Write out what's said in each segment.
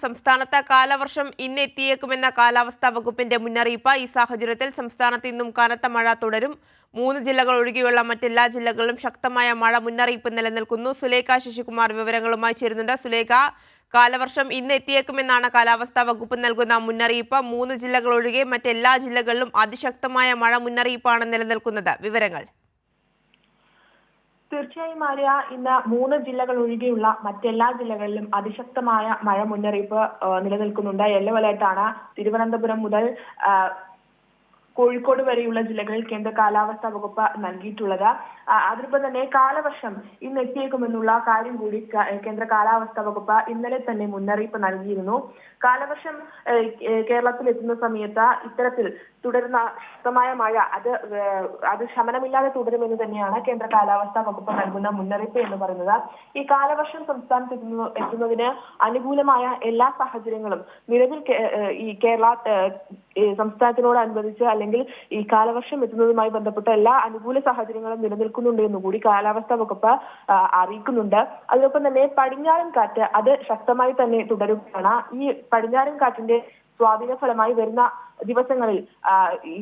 സംസ്ഥാനത്ത് കാലവർഷം ഇന്നെത്തിയേക്കുമെന്ന കാലാവസ്ഥാ വകുപ്പിന്റെ മുന്നറിയിപ്പ്. ഈ സാഹചര്യത്തിൽ സംസ്ഥാനത്ത് ഇന്നും കനത്ത മഴ തുടരും. 3 ജില്ലകൾ ഒഴികെയുള്ള മറ്റെല്ലാ ജില്ലകളിലും ശക്തമായ മഴ മുന്നറിയിപ്പ് നിലനിൽക്കുന്നു. സുലേഖ ശശികുമാർ വിവരങ്ങളുമായി ചേരുന്നുണ്ട്. സുലേഖ, കാലവർഷം ഇന്ന് എത്തിയേക്കുമെന്നാണ് കാലാവസ്ഥാ വകുപ്പ് നൽകുന്ന മുന്നറിയിപ്പ്. 3 ജില്ലകൾ ഒഴികെ മറ്റെല്ലാ ജില്ലകളിലും അതിശക്തമായ മഴ മുന്നറിയിപ്പാണ് നിലനിൽക്കുന്നത്. വിവരങ്ങൾ. തീർച്ചയായും ആര്യ, ഇന്ന് 3 ജില്ലകൾ ഒഴികെയുള്ള മറ്റെല്ലാ ജില്ലകളിലും അതിശക്തമായ മഴ മുന്നറിയിപ്പ് നിലനിൽക്കുന്നുണ്ട്. യെല്ലോ അലേർട്ടാണ് തിരുവനന്തപുരം മുതൽ കോഴിക്കോട് വരെയുള്ള ജില്ലകളിൽ കേന്ദ്ര കാലാവസ്ഥാ വകുപ്പ് നൽകിയിട്ടുള്ളത്. അതിനൊപ്പം തന്നെ കാലവർഷം ഇന്ന് എത്തിയേക്കുമെന്നുള്ള കാര്യം കൂടി കേന്ദ്ര കാലാവസ്ഥാ വകുപ്പ് ഇന്നലെ തന്നെ മുന്നറിയിപ്പ് നൽകിയിരുന്നു. കാലവർഷം കേരളത്തിൽ എത്തുന്ന സമയത്ത് ഇത്തരത്തിൽ തുടരുന്ന ശക്തമായ മഴ അത് ശമനമില്ലാതെ തുടരുമെന്ന് തന്നെയാണ് കേന്ദ്ര കാലാവസ്ഥാ വകുപ്പ് നൽകുന്ന മുന്നറിയിപ്പ് എന്ന് പറയുന്നത്. ഈ കാലവർഷം സംസ്ഥാനത്ത് എത്തുന്നതിന് അനുകൂലമായ എല്ലാ സാഹചര്യങ്ങളും നിലവിൽ ഈ കേരള സംസ്ഥാനത്തിനോടനുബന്ധിച്ച് അല്ലെങ്കിൽ ഈ കാലവർഷം എത്തുന്നതുമായി ബന്ധപ്പെട്ട എല്ലാ അനുകൂല സാഹചര്യങ്ങളും നിലനിൽക്കുന്നുണ്ട് എന്നുകൂടി കാലാവസ്ഥാ വകുപ്പ് അറിയിക്കുന്നുണ്ട്. അതിനൊപ്പം തന്നെ പടിഞ്ഞാറൻ കാറ്റ് അത് ശക്തമായി തന്നെ തുടരുകയാണ്. ഈ പടിഞ്ഞാറൻ കാറ്റിന്റെ സ്വാധീന ഫലമായി വരുന്ന ദിവസങ്ങളിൽ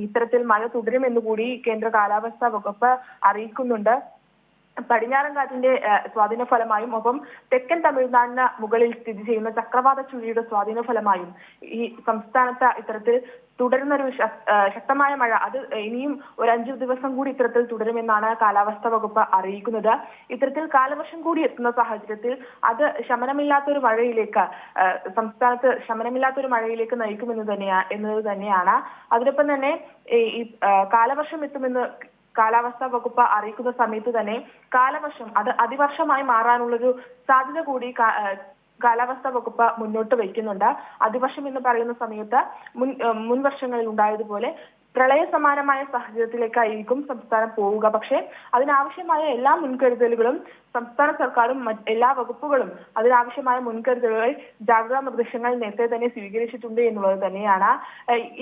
ഇത്തരത്തിൽ മഴ തുടരുമെന്നുകൂടി കേന്ദ്ര കാലാവസ്ഥാ വകുപ്പ് അറിയിക്കുന്നുണ്ട്. പടിഞ്ഞാറൻ കാറ്റിന്റെ സ്വാധീന ഫലമായും ഒപ്പം തെക്കൻ തമിഴ്നാടിന് മുകളിൽ സ്ഥിതി ചെയ്യുന്ന ചക്രവാത ചുഴിയുടെ സ്വാധീന ഫലമായും ഈ സംസ്ഥാനത്ത് ഇത്തരത്തിൽ തുടരുന്നൊരു ശക്തമായ മഴ അത് ഇനിയും ഒരു 5 ദിവസം കൂടി ഇത്തരത്തിൽ തുടരുമെന്നാണ് കാലാവസ്ഥാ വകുപ്പ് അറിയിക്കുന്നത്. ഇത്തരത്തിൽ കാലവർഷം കൂടി എത്തുന്ന സാഹചര്യത്തിൽ അത് ശമനമില്ലാത്തൊരു മഴയിലേക്ക് നയിക്കുമെന്ന് തന്നെയാണ്. അതിനൊപ്പം തന്നെ ഈ കാലവർഷം എത്തുമെന്ന് കാലാവസ്ഥാ വകുപ്പ് അറിയിക്കുന്ന സമയത്ത് തന്നെ കാലവർഷം അത് അതിവർഷമായി മാറാനുള്ളൊരു സാധ്യത കൂടി കാലാവസ്ഥാ വകുപ്പ് മുന്നോട്ട് വയ്ക്കുന്നുണ്ട്. അതിവർഷം എന്ന് പറയുന്ന സമയത്ത് മുൻ വർഷങ്ങളിൽ ഉണ്ടായതുപോലെ പ്രളയ സമാനമായ സാഹചര്യത്തിലേക്കായിരിക്കും സംസ്ഥാനം പോവുക. പക്ഷേ അതിനാവശ്യമായ എല്ലാ മുൻകരുതലുകളും സംസ്ഥാന സർക്കാരും എല്ലാ വകുപ്പുകളും അതിനാവശ്യമായ മുൻകരുതലുകൾ ജാഗ്രതാ നിർദ്ദേശങ്ങൾ നേരത്തെ തന്നെ സ്വീകരിച്ചിട്ടുണ്ട് എന്നുള്ളത് തന്നെയാണ്.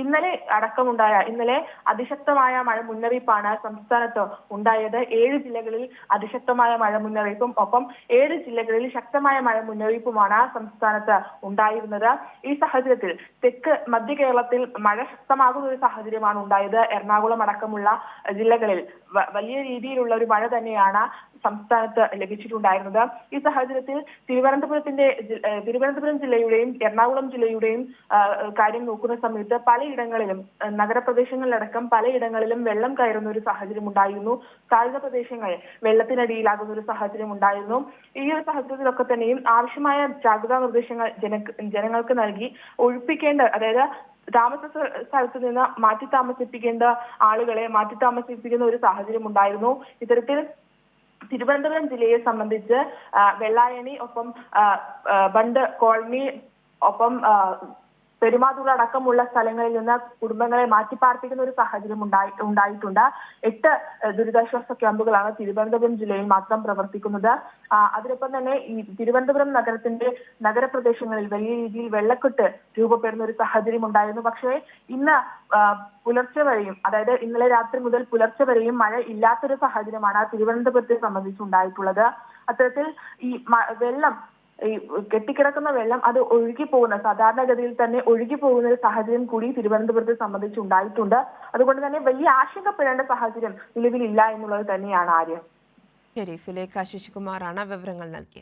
ഇന്നലെ അതിശക്തമായ മഴ മുന്നറിയിപ്പാണ് സംസ്ഥാനത്ത് ഉണ്ടായത്. 7 ജില്ലകളിൽ അതിശക്തമായ മഴ മുന്നറിയിപ്പും ഒപ്പം 7 ജില്ലകളിൽ ശക്തമായ മഴ മുന്നറിയിപ്പുമാണ് സംസ്ഥാനത്ത് ഉണ്ടായിരുന്നത്. ഈ സാഹചര്യത്തിൽ തെക്ക് മധ്യ കേരളത്തിൽ മഴ ശക്തമാകുന്ന ഒരു സാഹചര്യമാണ് ഉണ്ടായത്. എറണാകുളം അടക്കമുള്ള ജില്ലകളിൽ വലിയ രീതിയിലുള്ള ഒരു മഴ തന്നെയാണ് സംസ്ഥാനത്ത് ലഭിച്ചിട്ടുണ്ടായിരുന്നത്. ഈ സാഹചര്യത്തിൽ തിരുവനന്തപുരം ജില്ലയുടെയും എറണാകുളം ജില്ലയുടെയും കാര്യം നോക്കുന്ന സമയത്ത് പലയിടങ്ങളിലും നഗരപ്രദേശങ്ങളിലടക്കം പലയിടങ്ങളിലും വെള്ളം കയറുന്ന ഒരു സാഹചര്യം ഉണ്ടായിരുന്നു. താഴ്ന്ന പ്രദേശങ്ങൾ വെള്ളത്തിനടിയിലാകുന്ന ഒരു സാഹചര്യം ഉണ്ടായിരുന്നു. ഈ ഒരു സാഹചര്യത്തിലൊക്കെ തന്നെയും ആവശ്യമായ ജാഗ്രതാ നിർദ്ദേശങ്ങൾ ജനങ്ങൾക്ക് നൽകി അതായത് താമസ സ്ഥലത്ത് നിന്ന് മാറ്റി താമസിപ്പിക്കേണ്ട ആളുകളെ മാറ്റി താമസിപ്പിക്കുന്ന ഒരു സാഹചര്യം ഉണ്ടായിരുന്നു. ഇത്തരത്തിൽ തിരുവനന്തപുരം ജില്ലയെ സംബന്ധിച്ച് വെള്ളായണി ഒപ്പം ബണ്ട് കോളനി ഒപ്പം പെരുമാതുറ അടക്കമുള്ള സ്ഥലങ്ങളിൽ നിന്ന് കുടുംബങ്ങളെ മാറ്റിപ്പാർപ്പിക്കുന്ന ഒരു സാഹചര്യം ഉണ്ടായിട്ടുണ്ട്. 8 ദുരിതാശ്വാസ ക്യാമ്പുകളാണ് തിരുവനന്തപുരം ജില്ലയിൽ മാത്രം പ്രവർത്തിക്കുന്നത്. അതിനൊപ്പം തന്നെ ഈ തിരുവനന്തപുരം നഗരത്തിന്റെ നഗരപ്രദേശങ്ങളിൽ വലിയ രീതിയിൽ വെള്ളക്കെട്ട് രൂപപ്പെടുന്ന ഒരു സാഹചര്യം ഉണ്ടായിരുന്നു. പക്ഷേ ഇന്ന് പുലർച്ചെ വരെയും, അതായത് ഇന്നലെ രാത്രി മുതൽ പുലർച്ചെ വരെയും മഴ ഇല്ലാത്തൊരു സാഹചര്യമാണ് തിരുവനന്തപുരത്തെ സംബന്ധിച്ചുണ്ടായിട്ടുള്ളത്. അത്തരത്തിൽ ഈ കെട്ടിക്കിടക്കുന്ന വെള്ളം അത് സാധാരണഗതിയിൽ തന്നെ ഒഴുകി പോകുന്ന ഒരു സാഹചര്യം കൂടി തിരുവനന്തപുരത്തെ സംബന്ധിച്ചുണ്ടായിട്ടുണ്ട്. അതുകൊണ്ട് തന്നെ വലിയ ആശങ്കപ്പെടേണ്ട സാഹചര്യം നിലവിലില്ല എന്നുള്ളത് തന്നെയാണ് ആര്യ. ശരി, സുലേഖ ശശികുമാറാണ് വിവരങ്ങൾ നൽകിയത്.